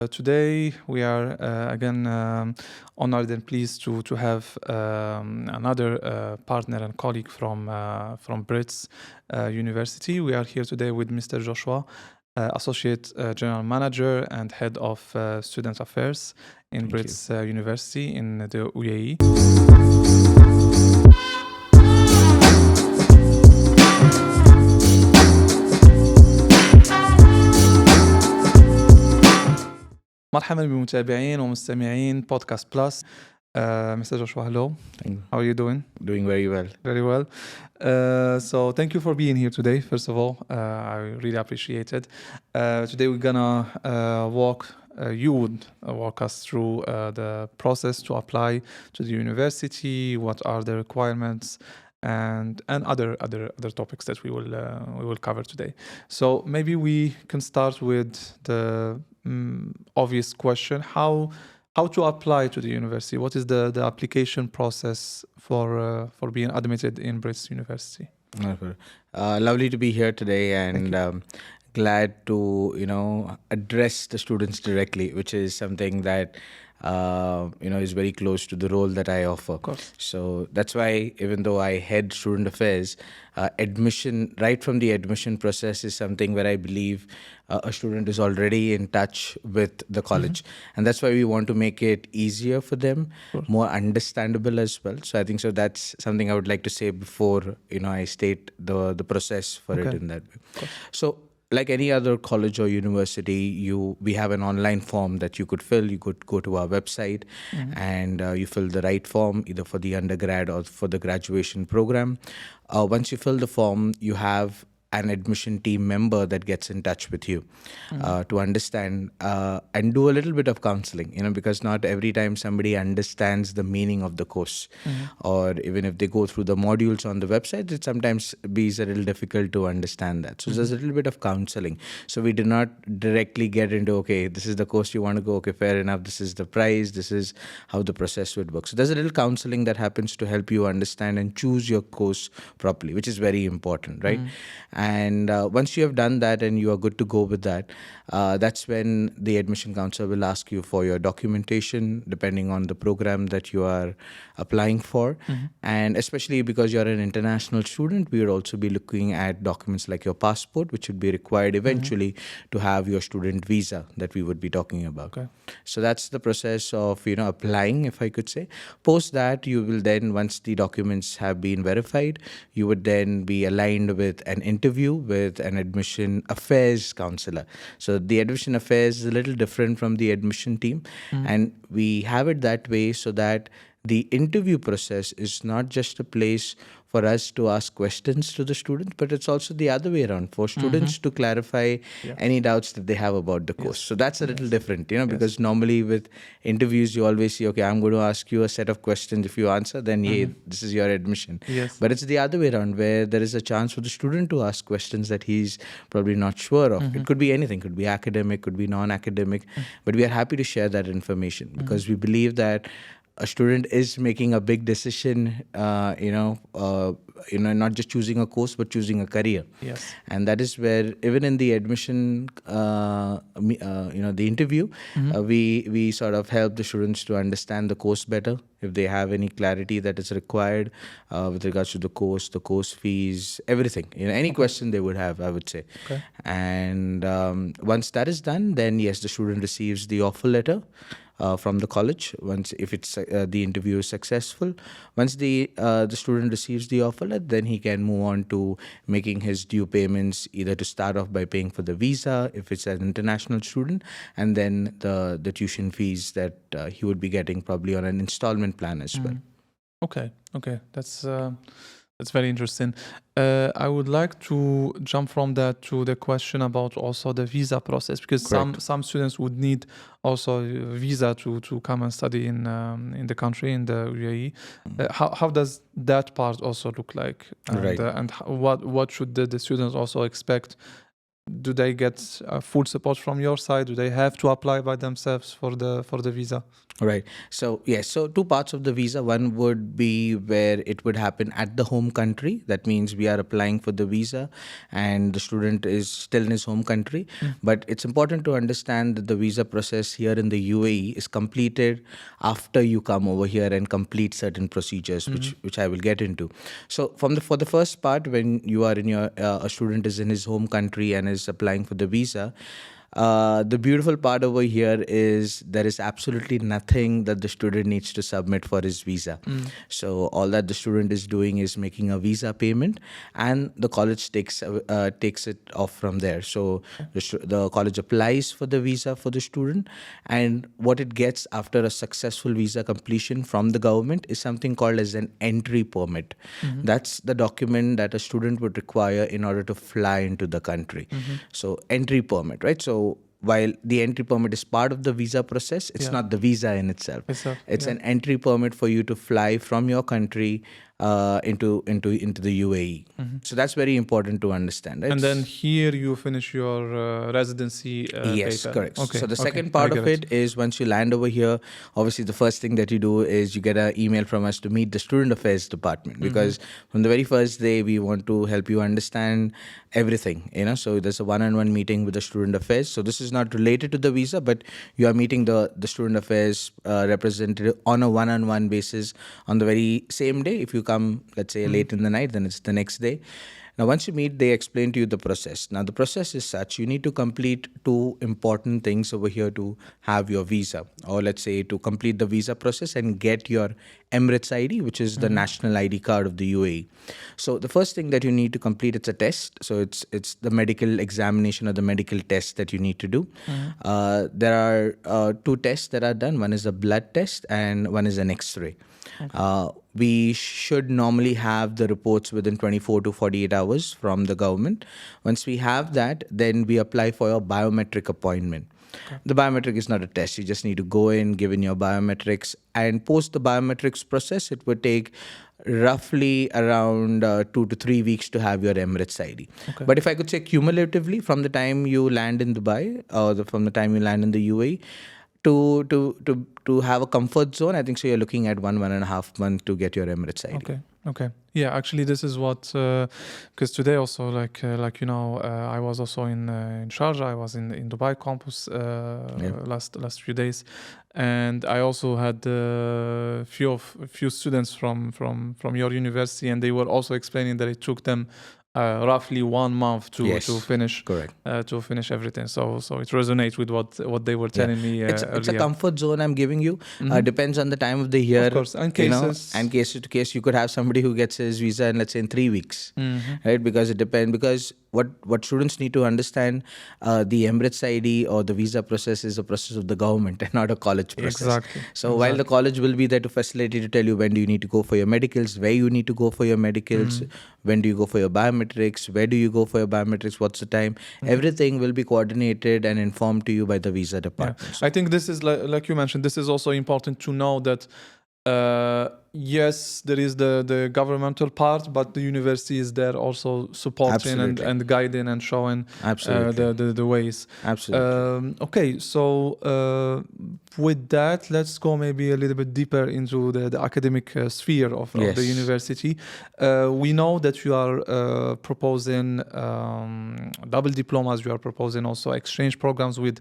Today we are again honored and pleased to have another partner and colleague from Brits University. We are here today with Mr. Joshua, Associate General Manager and Head of Student Affairs in Thank you. Brits University in the UAE. مرحبا بمتابعين ومستمعين بودكاست بلس. Mr. Joshua, hello. Thank you. How are you doing? Doing very well. Very well. So thank you for being here today. First of all, I really appreciate it. Today we're gonna you would walk us through the process to apply to the university. What are the requirements, and other topics that we will cover today. So maybe we can start with the obvious question: how to apply to the university? What is the application process for being admitted in Brits University? Lovely to be here today, and glad to address the students directly, which is something that is very close to the role that I offer. Of course. So that's why, even though I head student affairs, admission, right from the admission process, is something where I believe a student is already in touch with the college. And that's why we want to make it easier for them, more understandable as well. So I think that's something I would like to say before I state the process for it in that way. So like any other college or university, we have an online form that you could fill. You could go to our website and you fill the right form, either for the undergrad or for the graduation program. Once you fill the form, you have an admission team member that gets in touch with you to understand and do a little bit of counseling, because not every time somebody understands the meaning of the course, or even if they go through the modules on the website, it sometimes be a little difficult to understand that. So there's a little bit of counseling. So we do not directly get into, okay, this is the course you want to go, okay, fair enough, this is the price, this is how the process would work. So there's a little counseling that happens to help you understand and choose your course properly, which is very important, right? And once you have done that and you are good to go with that, that's when the admission counselor will ask you for your documentation, depending on the program that you are applying for. And especially because you're an international student, we would also be looking at documents like your passport, which would be required eventually to have your student visa that we would be talking about. Okay. So that's the process of applying, if I could say. Post that, you will then, once the documents have been verified, you would then be aligned with an interview with an admission affairs counselor. So the admission affairs is a little different from the admission team, and we have it that way so that the interview process is not just a place for us to ask questions to the students, but it's also the other way around, for students to clarify any doubts that they have about the course. So that's a little different, because normally with interviews, you always see, okay, I'm going to ask you a set of questions. If you answer, then this is your admission. Yes. But it's the other way around, where there is a chance for the student to ask questions that he's probably not sure of. It could be anything, could be academic, could be non-academic, but we are happy to share that information because we believe that a student is making a big decision, not just choosing a course, but choosing a career. Yes. And that is where, even in the admission, the interview, we sort of help the students to understand the course better. If they have any clarity that is required with regards to the course fees, everything, any question they would have, I would say. Okay. And once that is done, then yes, the student receives the offer letter from the college. If it's the interview is successful, once the student receives the offer letter, then he can move on to making his due payments, either to start off by paying for the visa if it's an international student, and then the tuition fees that he would be getting probably on an installment plan as well. Okay, that's very interesting. I would like to jump from that to the question about also the visa process, because some students would need also a visa to come and study in the country, in the UAE. How does that part also look like? And, Right. And what should the students also expect do they get full support from your side? Do they have to apply by themselves for the visa? Right. So, yes. So, two parts of the visa. One would be where it would happen at the home country. That means we are applying for the visa and the student is still in his home country. But it's important to understand that the visa process here in the UAE is completed after you come over here and complete certain procedures, which I will get into. So, for the first part, when you are in your a student is in his home country and is applying for the visa. The beautiful part over here is there is absolutely nothing that the student needs to submit for his visa. So all that the student is doing is making a visa payment, and the college takes it off from there. So the college applies for the visa for the student, and what it gets after a successful visa completion from the government is something called as an entry permit. That's the document that a student would require in order to fly into the country. So entry permit, right? So while the entry permit is part of the visa process, it's not the visa in itself. It's an entry permit for you to fly from your country into the UAE. So that's very important to understand, right? And then here you finish your residency Yes, paper. correct. Okay, So the okay, second part I of get it is once you land over here, obviously the first thing that you do is you get an email from us to meet the Student Affairs Department, because from the very first day we want to help you understand everything, so there's a one-on-one meeting with the Student Affairs. So this is not related to the visa, but you are meeting the Student Affairs representative on a one-on-one basis on the very same day. If you come, let's say, late in the night, then it's the next day. Now, once you meet, they explain to you the process. Now, the process is such, you need to complete two important things over here to have your visa, or let's say to complete the visa process and get your Emirates ID, which is the national ID card of the UAE. So the first thing that you need to complete, it's a test. So it's the medical examination or the medical test that you need to do. There are two tests that are done. One is a blood test and one is an X-ray. We should normally have the reports within 24 to 48 hours from the government. Once we have that, then we apply for your biometric appointment. The biometric is not a test. You just need to go in, give in your biometrics, and post the biometrics process, it would take roughly around 2 to 3 weeks to have your Emirates ID. But if I could say cumulatively, from the time you land in Dubai or from the time you land in the UAE, to have a comfort zone, I think so you're looking at 1.5 months to get your Emirates ID. Okay. Yeah, actually, this is what, because today also, I was also in Sharjah. I was in Dubai campus last few days, and I also had few students from your university, and they were also explaining that it took them roughly 1 month to finish to finish everything. So it resonates with what they were telling me. It's a comfort zone I'm giving you. Depends on the time of the year. Of course, and cases. And case to case, you could have somebody who gets his visa in, let's say, in 3 weeks, right? Because it depends. Because what students need to understand, the Emirates ID or the visa process is a process of the government and not a college process. Exactly. So while the college will be there to facilitate, to tell you when do you need to go for your medicals, where you need to go for your medicals, when do you go for your biometrics, where do you go for your biometrics, what's the time, everything will be coordinated and informed to you by the visa department. I think this is like you mentioned, this is also important to know that yes, there is the governmental part, but the university is there also supporting and guiding and showing the ways. Absolutely. Okay, so with that, let's go maybe a little bit deeper into the academic sphere of the university. We know that you are proposing double diplomas. You are proposing also exchange programs with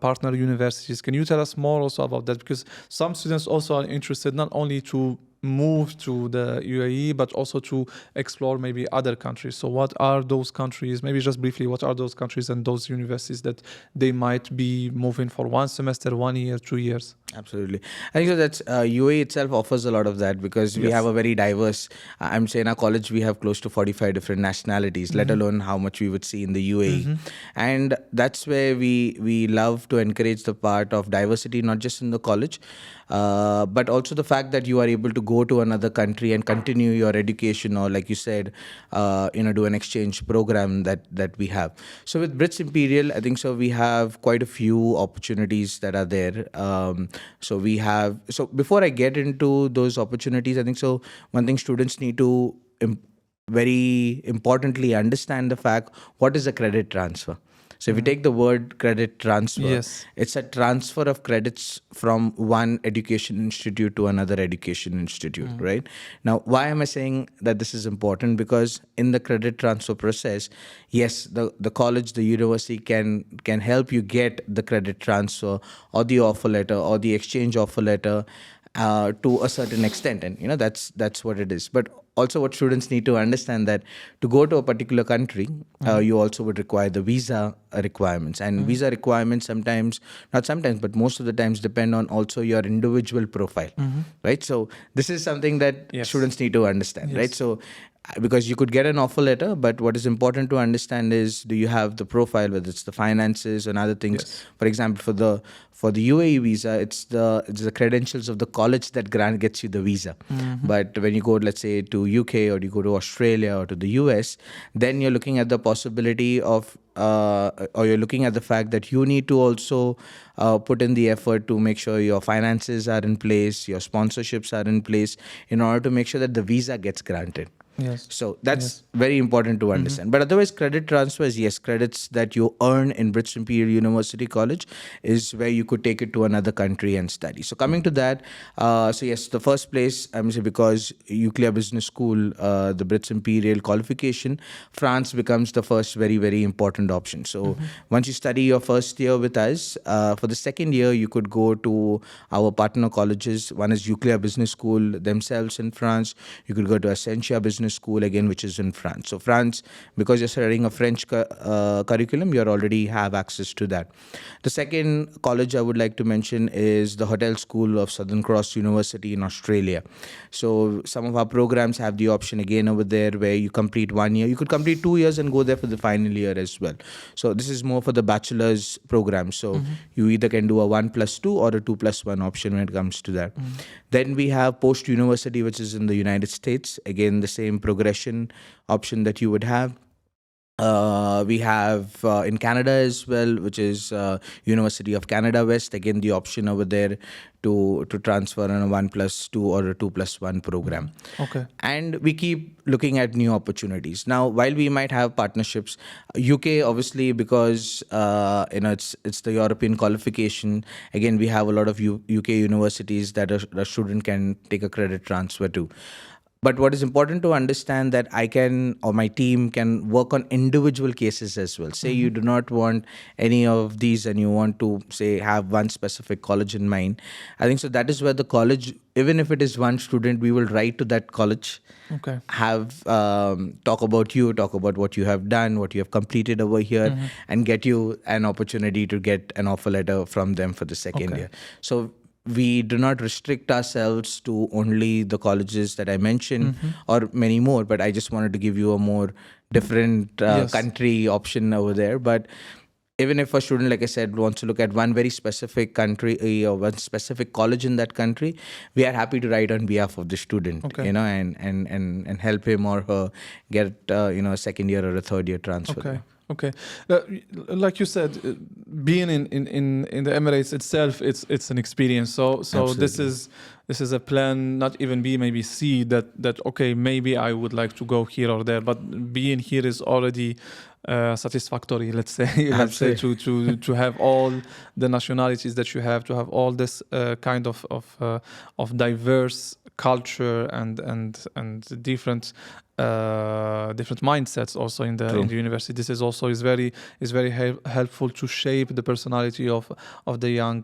partner universities. Can you tell us more also about that? Because some students also are interested not only to move to the UAE, but also to explore maybe other countries. So what are those countries? Maybe just briefly, what are those countries and those universities that they might be moving for 1 semester, 1 year, 2 years? Absolutely. I think so that's UAE itself offers a lot of that, because we have a very diverse, I'm saying in our college we have close to 45 different nationalities, let alone how much we would see in the UAE. And that's where we love to encourage the part of diversity, not just in the college, but also the fact that you are able to go to another country and continue your education, or like you said, do an exchange program that we have. So with Brits Imperial, I think so we have quite a few opportunities that are there. So before I get into those opportunities, I think so one thing students need to very importantly understand the fact, what is a credit transfer? So if you take the word credit transfer, Yes. it's a transfer of credits from one education institute to another education institute, right? Now, why am I saying that this is important? Because in the credit transfer process, yes, the college, the university can help you get the credit transfer or the offer letter or the exchange offer letter to a certain extent, and that's what it is. But also, what students need to understand, that to go to a particular country, you also would require the visa requirements, and visa requirements sometimes, not sometimes, but most of the times, depend on also your individual profile, right? So this is something that Yes. students need to understand, right? Yes. So because you could get an offer letter, but what is important to understand is, do you have the profile, whether it's the finances and other things. Yes. For example, for the UAE visa, it's the credentials of the college that gets you the visa. But when you go, let's say, to UK, or you go to Australia or to the US, then you're looking at the possibility of or you're looking at the fact that you need to also put in the effort to make sure your finances are in place, your sponsorships are in place, in order to make sure that the visa gets granted. Yes. So that's very important to understand. But otherwise, credit transfers, yes, credits that you earn in British Imperial University College is where you could take it to another country and study. So coming to that, so yes, the first place, I'm saying, because Nuclear Business School, the British Imperial qualification, France becomes the first very, very important option. So once you study your first year with us, for the second year, you could go to our partner colleges. One is Nuclear Business School themselves in France. You could go to Essentia Business School again, which is in France. So France, because you're studying a French curriculum, you already have access to that. The second college I would like to mention is the Hotel School of Southern Cross University in Australia. So some of our programs have the option again over there, where you complete 1 year. You could complete 2 years and go there for the final year as well. So this is more for the bachelor's program. So you either can do a 1+2 or a 2+1 option when it comes to that. Then we have post-university, which is in the United States. Again, the same progression option that you would have. We have in Canada as well, which is University of Canada West. Again, the option over there to transfer on a 1+2 or a 2+1 program. Okay. And we keep looking at new opportunities. Now, while we might have partnerships, UK obviously, because it's the European qualification. Again, we have a lot of UK universities that a student can take a credit transfer to. But what is important to understand, that I can, or my team can, work on individual cases as well. Say you do not want any of these and you want to, say, have one specific college in mind. I think so that is where the college, even if it is one student, we will write to that college, Okay. have talk about you, talk about what you have done, what you have completed over here, and get you an opportunity to get an offer letter from them for the second year. So we do not restrict ourselves to only the colleges that I mentioned or many more, but I just wanted to give you a more different country option over there. But even if a student, like I said, wants to look at one very specific country or one specific college in that country, we are happy to write on behalf of the student, and help him or her get a second year or a third year transfer. Okay. Okay, like you said, being in the Emirates itself, it's an experience. So this is a plan, not even B, maybe C. That okay, maybe I would like to go here or there, but being here is already satisfactory. Let's say, to have all the nationalities that you have, to have all this kind of diverse culture and different mindsets also in the university. This is also is very helpful to shape the personality of the young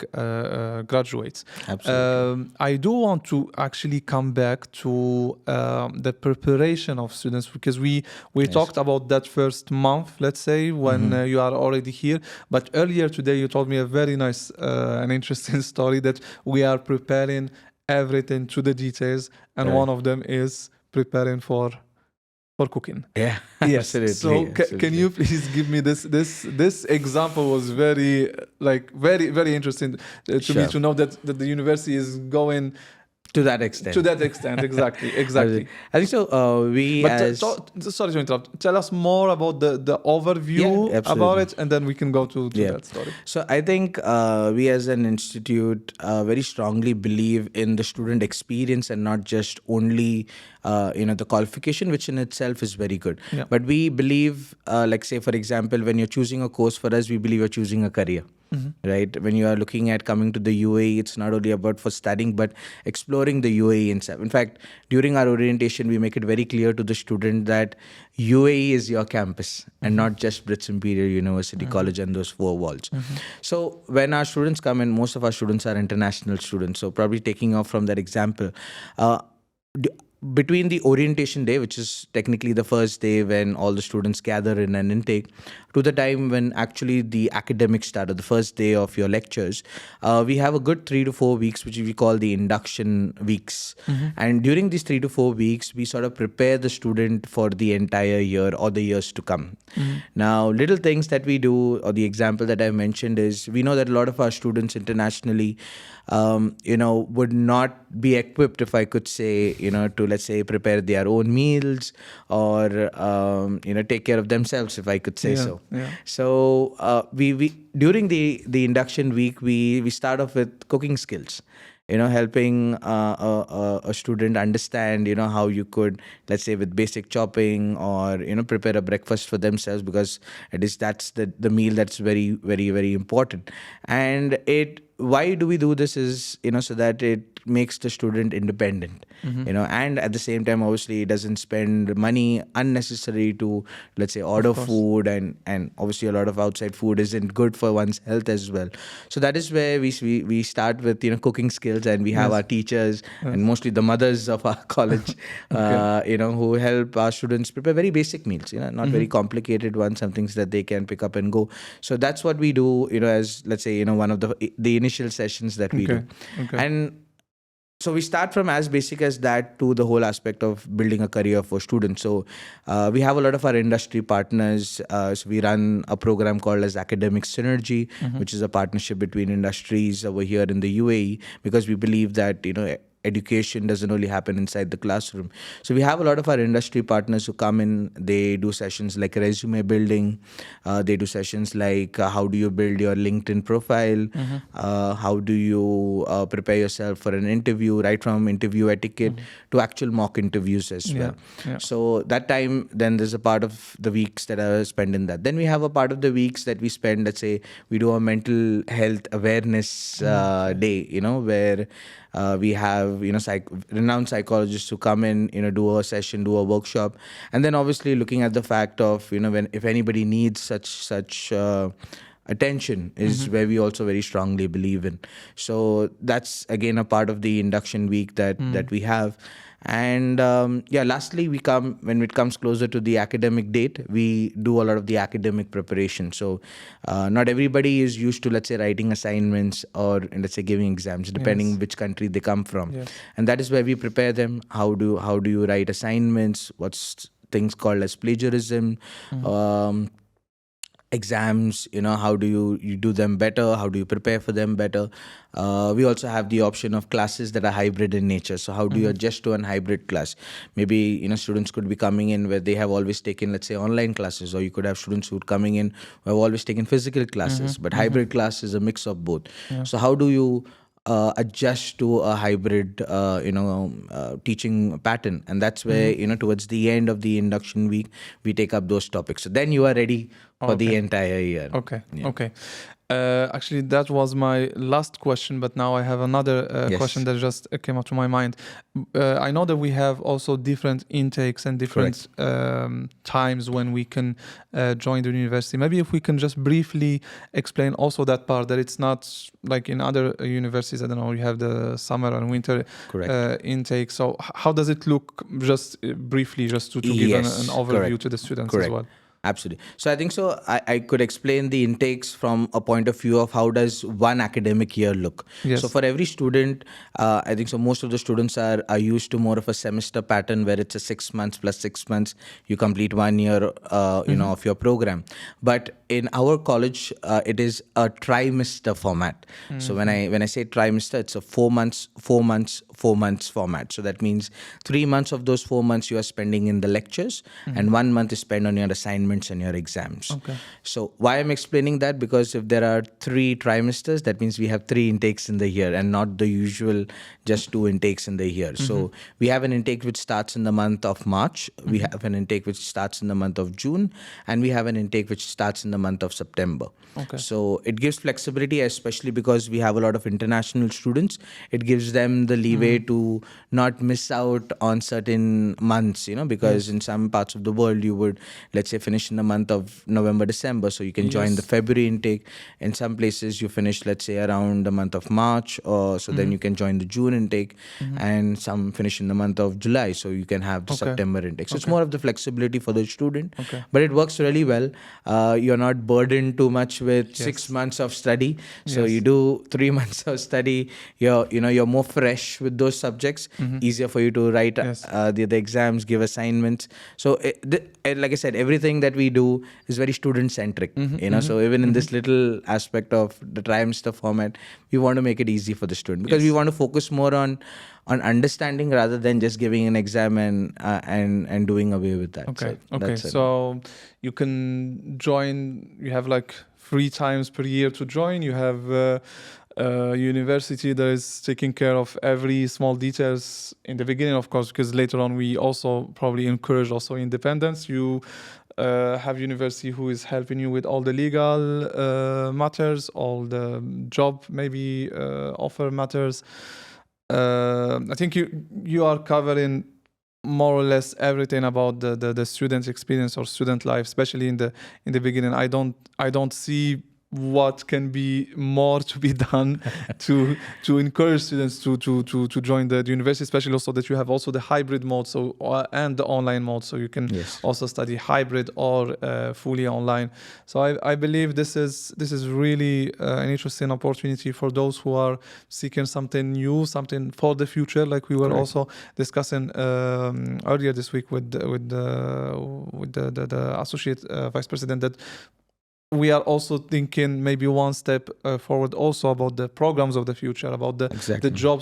graduates. Absolutely. I do want to actually come back to the preparation of students, because we talked about that first month, let's say, when you are already here. But earlier today you told me a very nice and interesting story, that we are preparing everything to the details, and one of them is preparing for cooking. Yeah. Yes. Absolutely. So can you please give me this example? Was very very interesting to me, to know that the university is going To that extent. To that extent, exactly. I think so. We But as sorry to interrupt. Tell us more about the overview Yeah, about absolutely. it, and then we can go to Yeah. that story. So I think we as an institute very strongly believe in the student experience and not just only the qualification, which in itself is very good. Yeah. But we believe, like say for example, when you're choosing a course for us, we believe you're choosing a career. Right, when you are looking at coming to the UAE, it's not only about for studying but exploring the UAE itself. In fact, during our orientation we make it very clear to the student that UAE is your campus and not just Brits Imperial University College and those four walls. So when our students come in, most of our students are international students, so probably taking off from that example, d- between the orientation day, which is technically the first day when all the students gather in an intake, to the time when actually the academics start, or the first day of your lectures, we have a good 3 to 4 weeks, which we call the induction weeks. And during these 3 to 4 weeks, we sort of prepare the student for the entire year or the years to come. Now, little things that we do, or the example that I mentioned is, we know that a lot of our students internationally, would not be equipped, if I could say, to, let's say, prepare their own meals or, take care of themselves, if I could say so. Yeah. So we during the induction week, we start off with cooking skills. Helping a student understand, how you could, let's say, with basic chopping, or prepare a breakfast for themselves, because that's the meal that's very, very, very important. And why do we do this is, so that it makes the student independent, and at the same time, obviously, it doesn't spend money unnecessary to, let's say, order food, and obviously a lot of outside food isn't good for one's health as well. So that is where we start with, cooking skills, and we have our teachers and mostly the mothers of our college, who help our students prepare very basic meals, not very complicated ones, some things that they can pick up and go. So that's what we do, as, let's say, one of the initial sessions that we do. And so we start from as basic as that to the whole aspect of building a career for students. So we have a lot of our industry partners. So we run a program called as Academic Synergy, which is a partnership between industries over here in the UAE, because we believe that, education doesn't only happen inside the classroom. So we have a lot of our industry partners who come in. They do sessions like resume building. They do sessions like how do you build your LinkedIn profile? How do you prepare yourself for an interview, right from interview etiquette to actual mock interviews as well. So that time, then there's a part of the weeks that I spend in that. Then we have a part of the weeks that we spend, let's say, we do a mental health awareness day, where we have, renowned psychologists who come in, do a session, do a workshop. And then obviously looking at the fact of, if anybody needs such attention is where we also very strongly believe in. So that's again a part of the induction week that we have. And lastly, when it comes closer to the academic date, we do a lot of the academic preparation. So not everybody is used to, let's say, writing assignments or, let's say, giving exams, depending which country they come from. And that is where we prepare them. How do you write assignments? What's things called as plagiarism? Exams, how do you do them better? How do you prepare for them better? We also have the option of classes that are hybrid in nature. So how do you adjust to an hybrid class? Maybe, students could be coming in where they have always taken, let's say, online classes, or you could have students who are coming in who have always taken physical classes. But hybrid class is a mix of both. So how do you adjust to a hybrid, teaching pattern? And that's where, towards the end of the induction week, we take up those topics. So then you are ready for the entire year. Okay. Actually, that was my last question, but now I have another question that just came up to my mind. I know that we have also different intakes and different times when we can join the university. Maybe if we can just briefly explain also that part, that it's not like in other universities, I don't know, you have the summer and winter intake. So how does it look, just briefly, just to give an overview to the students as well? Absolutely. So I think so. I could explain the intakes from a point of view of how does one academic year look. Yes. So for every student, I think so. Most of the students are used to more of a semester pattern where it's a 6 months plus 6 months. You complete 1 year, of your program. But in our college, it is a trimester format. So when I say trimester, it's a 4 months, 4 months, 4 months format. So that means 3 months of those 4 months you are spending in the lectures, and 1 month is spent on your assignments and your exams. Okay. So why I'm explaining that, because if there are 3 trimesters, that means we have 3 intakes in the year and not the usual just 2 intakes in the year. So we have an intake which starts in the month of March, we have an intake which starts in the month of June, and we have an intake which starts in the month of September. Okay. So it gives flexibility, especially because we have a lot of international students. It gives them the leeway to not miss out on certain months, because in some parts of the world you would, let's say, finish in the month of November, December, so you can join the February intake. In some places you finish, let's say, around the month of March, or so then you can join the June intake, and some finish in the month of July, so you can have the September intake. So it's more of the flexibility for the student, but it works really well. You're not burdened too much with 6 months of study, so you do 3 months of study. You're more fresh with those subjects, easier for you to write the exams, give assignments. So like I said, everything that we do is very student centric, so even in this little aspect of the trimester format, we want to make it easy for the student, because we want to focus more on understanding rather than just giving an exam and doing away with that. Okay. So Okay. that's it. So you can join. You have like 3 times per year to join. You have a university that is taking care of every small details in the beginning, of course, because later on we also probably encourage also independence. You have university who is helping you with all the legal matters, all the job maybe offer matters. I think you are covering more or less everything about the student experience or student life, especially in the beginning. I don't see what can be more to be done to encourage students to join the university, especially also that you have also the hybrid mode, so and the online mode, so you can also study hybrid or fully online. So I believe this is really an interesting opportunity for those who are seeking something new, something for the future, like we were also discussing earlier this week with the associate vice president, that we are also thinking maybe one step forward also about the programs of the future, about the jobs